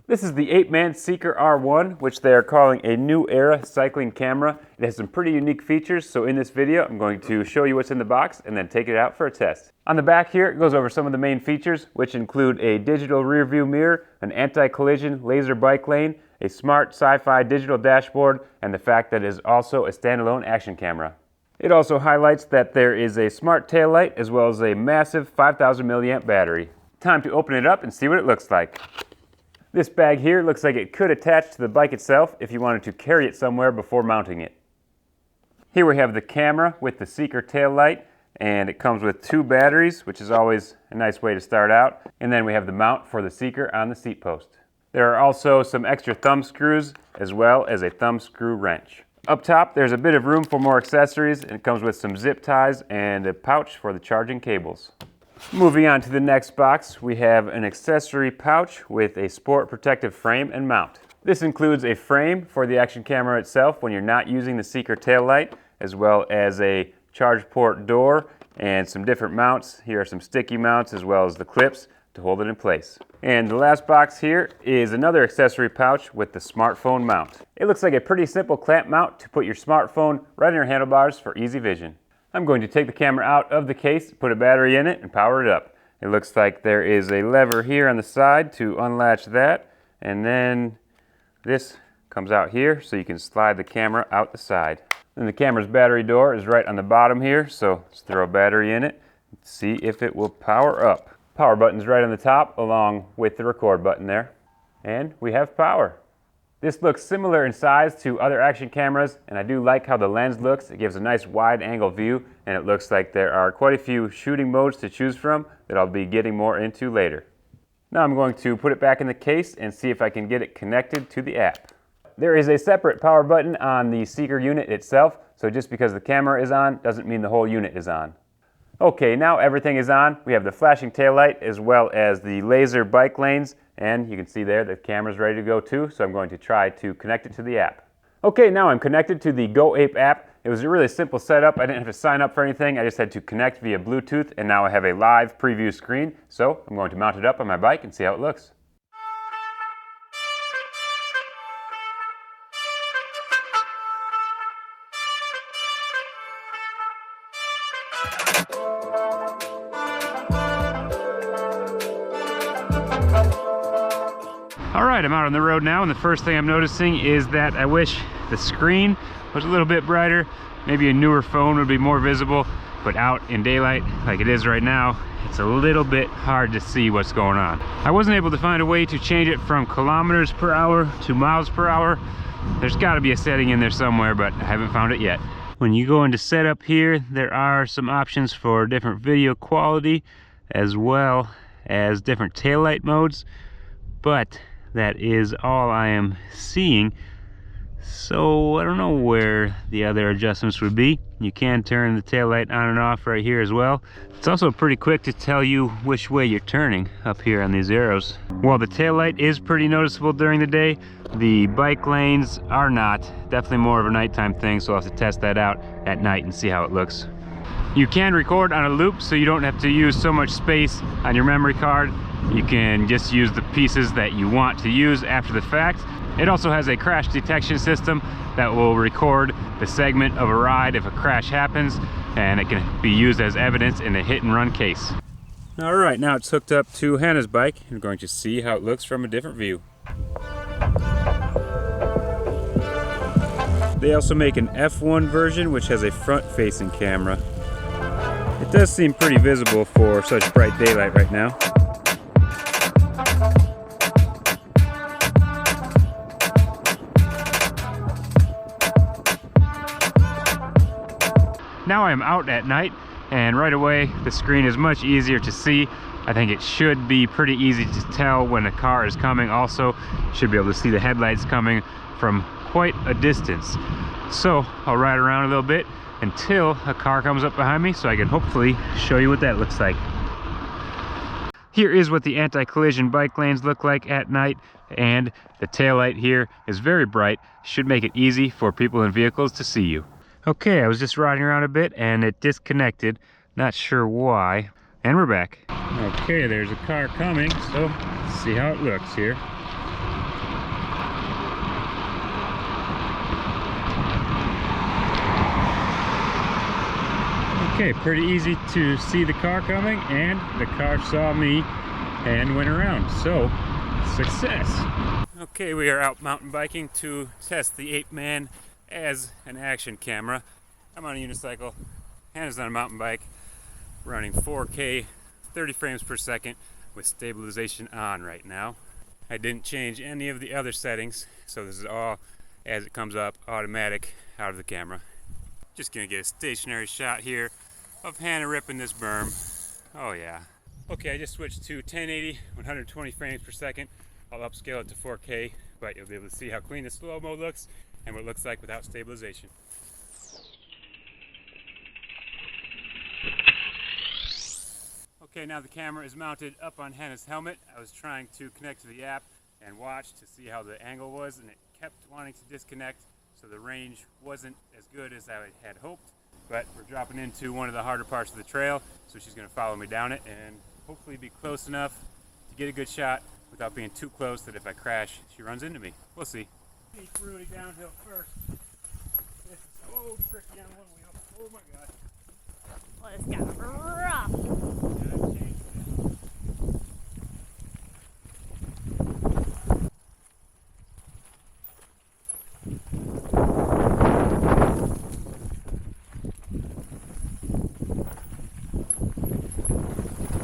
This is the apeman SEEKER R1, which they are calling a new era cycling camera. It has some pretty unique features, so in this video I'm going to show you what's in the box and then take it out for a test. On the back here it goes over some of the main features, which include a digital rear view mirror, an anti-collision laser bike lane, a smart sci-fi digital dashboard, and the fact that it is also a standalone action camera. It also highlights that there is a smart taillight as well as a massive 5,000 milliamp battery. Time to open it up and see what it looks like. This bag here looks like it could attach to the bike itself if you wanted to carry it somewhere before mounting it. Here we have the camera with the SEEKER tail light, and it comes with 2 batteries, which is always a nice way to start out. And then we have the mount for the SEEKER on the seat post. There are also some extra thumb screws as well as a thumb screw wrench. Up top there's a bit of room for more accessories, and it comes with some zip ties and a pouch for the charging cables. Moving on to the next box, we have an accessory pouch with a sport protective frame and mount. This includes a frame for the action camera itself when you're not using the SEEKER tail light, as well as a charge port door and some different mounts. Here are some sticky mounts as well as the clips to hold it in place. And the last box here is another accessory pouch with the smartphone mount. It looks like a pretty simple clamp mount to put your smartphone right in your handlebars for easy vision. I'm going to take the camera out of the case, put a battery in it, and power it up. It looks like there is a lever here on the side to unlatch that, and then this comes out here so you can slide the camera out the side. Then the camera's battery door is right on the bottom here, so let's throw a battery in it and see if it will power up. Power button's right on the top along with the record button there, and we have power. This looks similar in size to other action cameras, and I do like how the lens looks. It gives a nice wide angle view, and it looks like there are quite a few shooting modes to choose from that I'll be getting more into later. Now I'm going to put it back in the case and see if I can get it connected to the app. There is a separate power button on the SEEKER unit itself, so just because the camera is on doesn't mean the whole unit is on. Okay, now everything is on. We have the flashing taillight as well as the laser bike lanes, and you can see there the camera's ready to go too, so I'm going to try to connect it to the app. Okay, now I'm connected to the Go Ape app. It was a really simple setup. I didn't have to sign up for anything. I just had to connect via Bluetooth, and now I have a live preview screen. So I'm going to mount it up on my bike and see how it looks. Alright, I'm out on the road now, and the first thing I'm noticing is that I wish the screen was a little bit brighter. Maybe a newer phone would be more visible, but out in daylight like it is right now, it's a little bit hard to see what's going on. I wasn't able to find a way to change it from kilometers per hour to miles per hour. There's got to be a setting in there somewhere, but I haven't found it yet. When you go into setup here, there are some options for different video quality as well as different taillight modes, but that is all I am seeing, so I don't know where the other adjustments would be. You can turn the taillight on and off right here as well. It's also pretty quick to tell you which way you're turning up here on these arrows. While the taillight is pretty noticeable during the day, the bike lanes are not. Definitely more of a nighttime thing, so I'll have to test that out at night and see how it looks. You can record on a loop, so you don't have to use so much space on your memory card. You can just use the pieces that you want to use after the fact. It also has a crash detection system that will record the segment of a ride if a crash happens, and it can be used as evidence in a hit and run case. Alright, now it's hooked up to Hannah's bike. I'm going to see how it looks from a different view. They also make an F1 version which has a front-facing camera. It does seem pretty visible for such bright daylight right now. Now I'm out at night, and right away the screen is much easier to see. I think it should be pretty easy to tell when a car is coming. Also, you should be able to see the headlights coming from quite a distance. So I'll ride around a little bit until a car comes up behind me, so I can hopefully show you what that looks like. Here is what the anti-collision bike lanes look like at night, and the taillight here is very bright. Should make it easy for people in vehicles to see you. Okay, I was just riding around a bit and it disconnected. Not sure why. And we're back. Okay, there's a car coming, so let's see how it looks here. Okay, pretty easy to see the car coming, and the car saw me and went around, so success. Okay, we are out mountain biking to test the apeman as an action camera. I'm on a unicycle, Hannah's on a mountain bike, running 4K 30 frames per second with stabilization on right now. I didn't change any of the other settings, so this is all as it comes up, automatic out of the camera. Just gonna get a stationary shot here of Hannah ripping this berm. Oh yeah. Okay, I just switched to 1080, 120 frames per second. I'll upscale it to 4K, but you'll be able to see how clean the slow-mo looks and what it looks like without stabilization. Okay, now the camera is mounted up on Hannah's helmet. I was trying to connect to the app and watch to see how the angle was, and it kept wanting to disconnect, so the range wasn't as good as I had hoped. But we're dropping into one of the harder parts of the trail, so she's going to follow me down it and hopefully be close enough to get a good shot without being too close that if I crash, she runs into me. We'll see. Take Rudy downhill first. This is so tricky on one wheel. Oh my god. Well, it's got rough.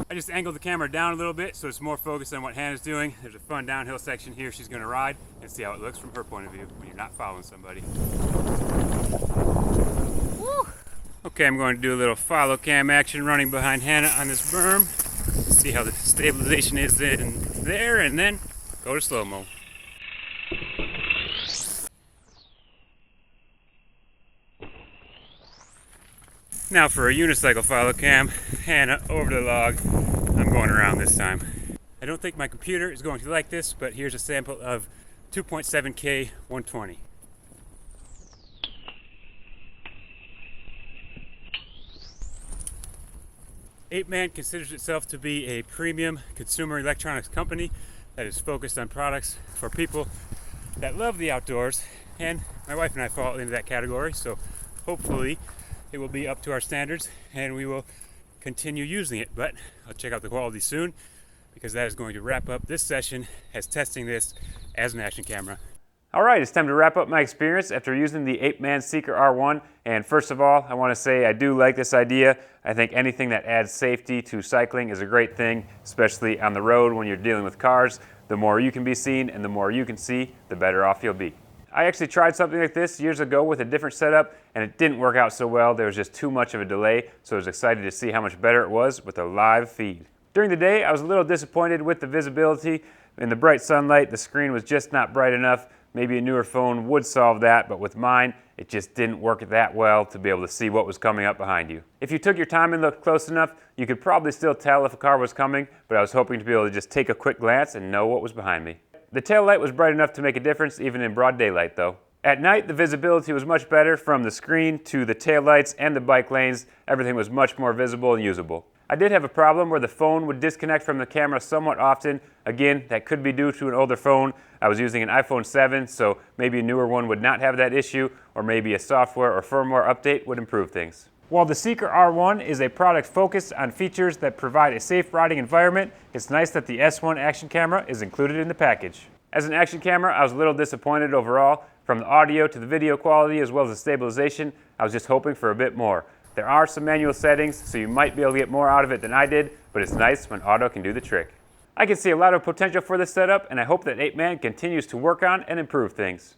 I just angled the camera down a little bit so it's more focused on what Hannah's doing. There's a fun downhill section here she's going to ride and see how it looks from her point of view when you're not following somebody. Woo. Okay, I'm going to do a little follow cam action running behind Hannah on this berm. See how the stabilization is in there, and then go to slow-mo. Now for a unicycle follow cam, Hannah over the log. I'm going around this time. I don't think my computer is going to like this, but here's a sample of 2.7K 120. Apeman considers itself to be a premium consumer electronics company that is focused on products for people that love the outdoors, and my wife and I fall into that category, so hopefully it will be up to our standards and we will continue using it. But I'll check out the quality soon, because that is going to wrap up this session as testing this as an action camera. Alright, it's time to wrap up my experience after using the apeman SEEKER R1. And first of all, I want to say I do like this idea. I think anything that adds safety to cycling is a great thing, especially on the road when you're dealing with cars. The more you can be seen and the more you can see, the better off you'll be. I actually tried something like this years ago with a different setup, and it didn't work out so well. There was just too much of a delay, so I was excited to see how much better it was with a live feed. During the day, I was a little disappointed with the visibility. In the bright sunlight, the screen was just not bright enough. Maybe a newer phone would solve that, but with mine, it just didn't work that well to be able to see what was coming up behind you. If you took your time and looked close enough, you could probably still tell if a car was coming, but I was hoping to be able to just take a quick glance and know what was behind me. The tail light was bright enough to make a difference even in broad daylight though. At night, the visibility was much better. From the screen to the tail lights and the bike lanes, everything was much more visible and usable. I did have a problem where the phone would disconnect from the camera somewhat often. Again, that could be due to an older phone. I was using an iPhone 7, so maybe a newer one would not have that issue, or maybe a software or firmware update would improve things. While the SEEKER R1 is a product focused on features that provide a safe riding environment, it's nice that the S1 action camera is included in the package. As an action camera, I was a little disappointed overall. From the audio to the video quality as well as the stabilization, I was just hoping for a bit more. There are some manual settings, so you might be able to get more out of it than I did, but it's nice when auto can do the trick. I can see a lot of potential for this setup, and I hope that apeman continues to work on and improve things.